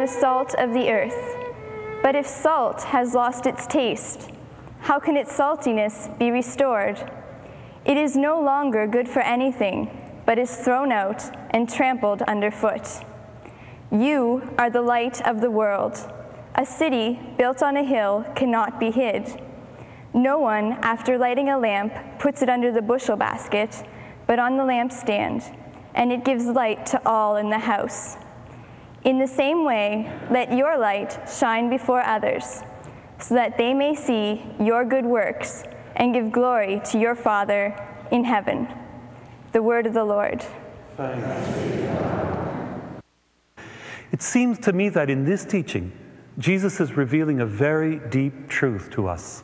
the salt of the earth. But if salt has lost its taste, how can its saltiness be restored? It is no longer good for anything, but is thrown out and trampled underfoot. You are the light of the world. A city built on a hill cannot be hid. No one, after lighting a lamp, puts it under the bushel basket, but on the lampstand, and it gives light to all in the house. In the same way, let your light shine before others, so that they may see your good works and give glory to your Father in heaven. The word of the Lord. Thanks be to God. It seems to me that in this teaching, Jesus is revealing a very deep truth to us.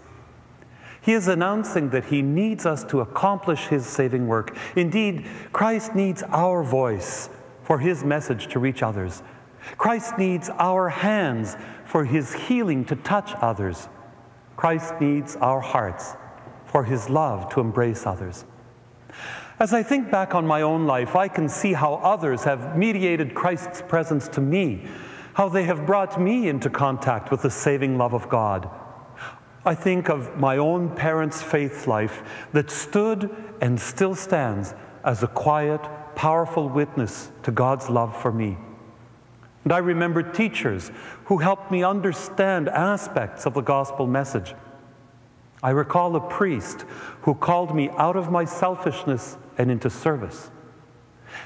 He is announcing that he needs us to accomplish his saving work. Indeed, Christ needs our voice for his message to reach others. Christ needs our hands for his healing to touch others. Christ needs our hearts for his love to embrace others. As I think back on my own life, I can see how others have mediated Christ's presence to me, how they have brought me into contact with the saving love of God. I think of my own parents' faith life that stood and still stands as a quiet, powerful witness to God's love for me. And I remember teachers who helped me understand aspects of the gospel message. I recall a priest who called me out of my selfishness and into service.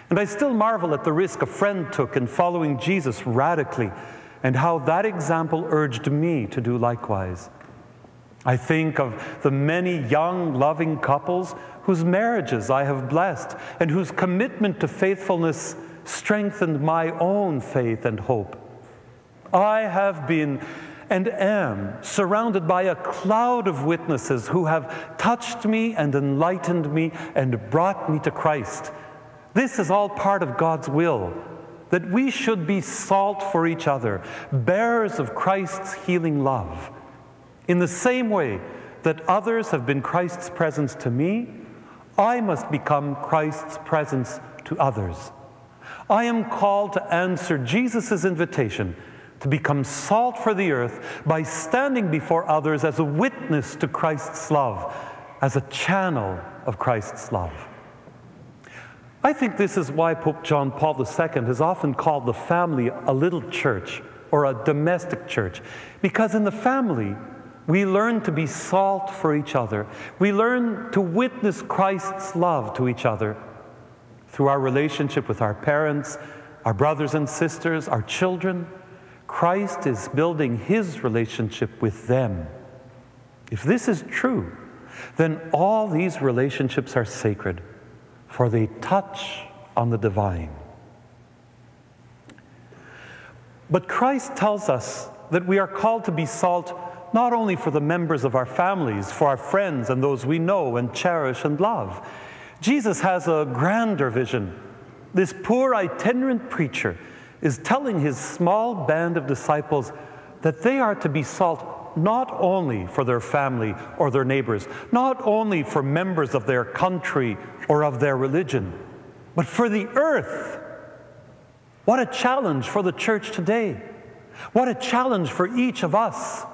And I still marvel at the risk a friend took in following Jesus radically, and how that example urged me to do likewise. I think of the many young, loving couples whose marriages I have blessed, and whose commitment to faithfulness strengthened my own faith and hope. I have been and am surrounded by a cloud of witnesses who have touched me and enlightened me and brought me to Christ. This is all part of God's will, that we should be salt for each other, bearers of Christ's healing love. In the same way that others have been Christ's presence to me, I must become Christ's presence to others. I am called to answer Jesus' invitation to become salt for the earth by standing before others as a witness to Christ's love, as a channel of Christ's love. I think this is why Pope John Paul II has often called the family a little church, or a domestic church, because in the family, we learn to be salt for each other. We learn to witness Christ's love to each other through our relationship with our parents, our brothers and sisters, our children. Christ is building his relationship with them. If this is true, then all these relationships are sacred, for they touch on the divine. But Christ tells us that we are called to be salt not only for the members of our families, for our friends and those we know and cherish and love. Jesus has a grander vision. This poor itinerant preacher is telling his small band of disciples that they are to be salt not only for their family or their neighbors, not only for members of their country or of their religion, but for the earth. What a challenge for the church today. What a challenge for each of us.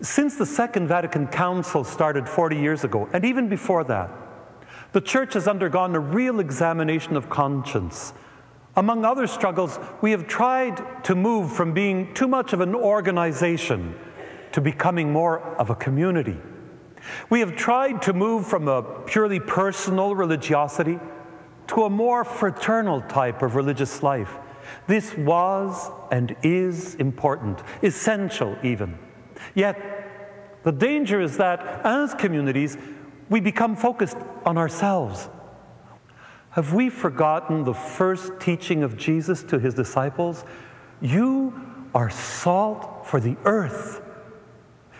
Since the Second Vatican Council started 40 years ago, and even before that, the Church has undergone a real examination of conscience. Among other struggles, we have tried to move from being too much of an organization to becoming more of a community. We have tried to move from a purely personal religiosity to a more fraternal type of religious life. This was and is important, essential even. Yet, the danger is that as communities, we become focused on ourselves. Have we forgotten the first teaching of Jesus to his disciples? You are salt for the earth.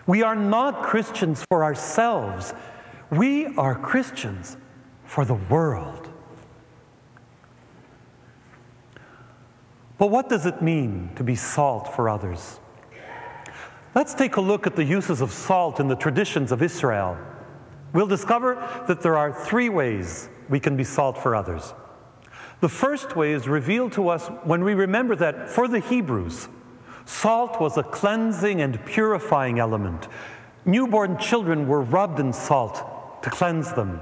We are not Christians for ourselves. We are Christians for the world. But what does it mean to be salt for others? Let's take a look at the uses of salt in the traditions of Israel. We'll discover that there are three ways we can be salt for others. The first way is revealed to us when we remember that for the Hebrews, salt was a cleansing and purifying element. Newborn children were rubbed in salt to cleanse them.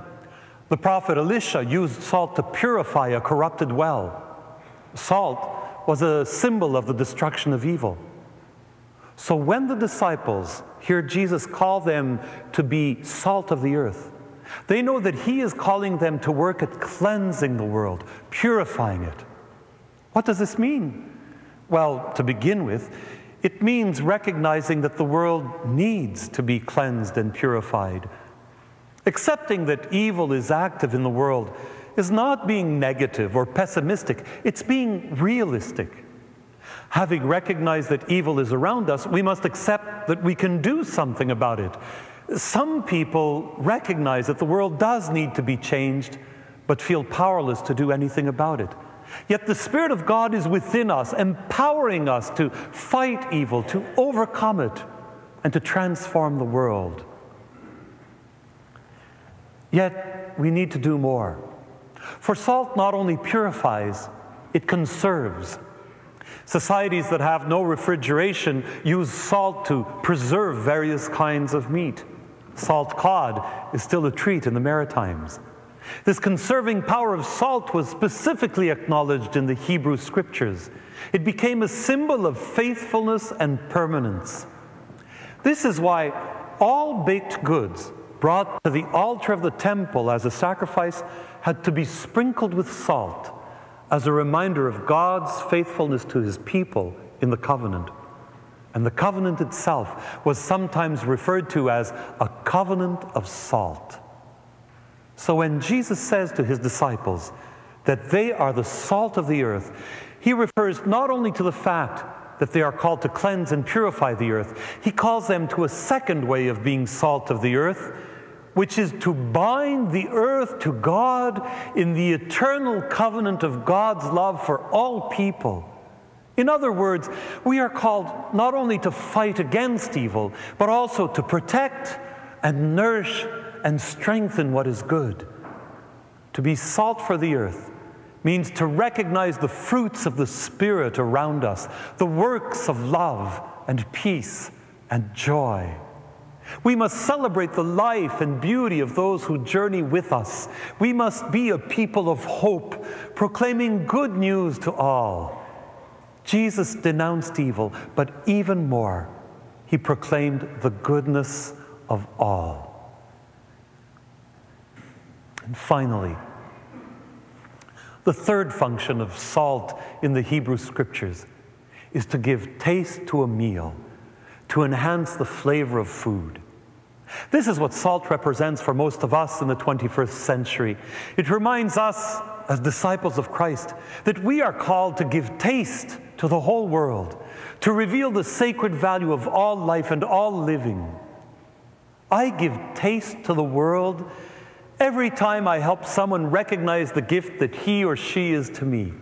The prophet Elisha used salt to purify a corrupted well. Salt was a symbol of the destruction of evil. So when the disciples hear Jesus call them to be salt of the earth, they know that he is calling them to work at cleansing the world, purifying it. What does this mean? Well, to begin with, it means recognizing that the world needs to be cleansed and purified. Accepting that evil is active in the world is not being negative or pessimistic, it's being realistic. Having recognized that evil is around us, we must accept that we can do something about it. Some people recognize that the world does need to be changed, but feel powerless to do anything about it. Yet the Spirit of God is within us, empowering us to fight evil, to overcome it, and to transform the world. Yet we need to do more. For salt not only purifies, it conserves. Societies that have no refrigeration use salt to preserve various kinds of meat. Salt cod is still a treat in the Maritimes. This conserving power of salt was specifically acknowledged in the Hebrew Scriptures. It became a symbol of faithfulness and permanence. This is why all baked goods brought to the altar of the temple as a sacrifice had to be sprinkled with salt as a reminder of God's faithfulness to his people in the covenant. And the covenant itself was sometimes referred to as a covenant of salt. So when Jesus says to his disciples that they are the salt of the earth, he refers not only to the fact that they are called to cleanse and purify the earth, he calls them to a second way of being salt of the earth, which is to bind the earth to God in the eternal covenant of God's love for all people. In other words, we are called not only to fight against evil, but also to protect and nourish and strengthen what is good. To be salt for the earth means to recognize the fruits of the Spirit around us, the works of love and peace and joy. We must celebrate the life and beauty of those who journey with us. We must be a people of hope, proclaiming good news to all. Jesus denounced evil, but even more, he proclaimed the goodness of all. And finally, the third function of salt in the Hebrew Scriptures is to give taste to a meal, to enhance the flavor of food. This is what salt represents for most of us in the 21st century. It reminds us, as disciples of Christ, that we are called to give taste to the whole world, to reveal the sacred value of all life and all living. I give taste to the world every time I help someone recognize the gift that he or she is to me.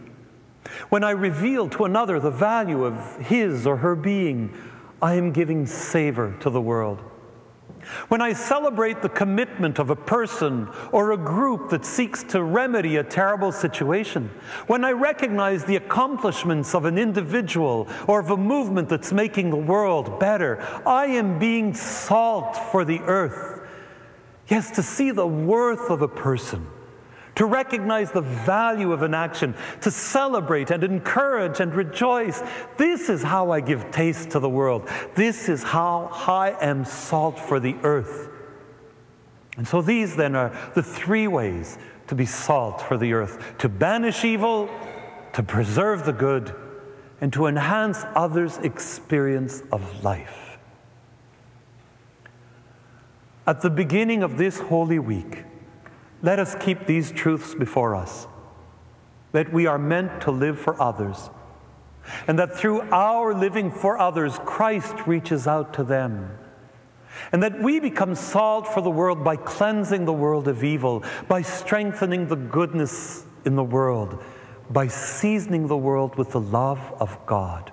When I reveal to another the value of his or her being, I am giving savor to the world. When I celebrate the commitment of a person or a group that seeks to remedy a terrible situation, when I recognize the accomplishments of an individual or of a movement that's making the world better, I am being salt for the earth. Yes, to see the worth of a person, to recognize the value of an action, to celebrate and encourage and rejoice. This is how I give taste to the world. This is how I am salt for the earth. And so these then are the three ways to be salt for the earth: to banish evil, to preserve the good, and to enhance others' experience of life. At the beginning of this Holy Week, let us keep these truths before us: that we are meant to live for others, and that through our living for others, Christ reaches out to them, and that we become salt for the world by cleansing the world of evil, by strengthening the goodness in the world, by seasoning the world with the love of God.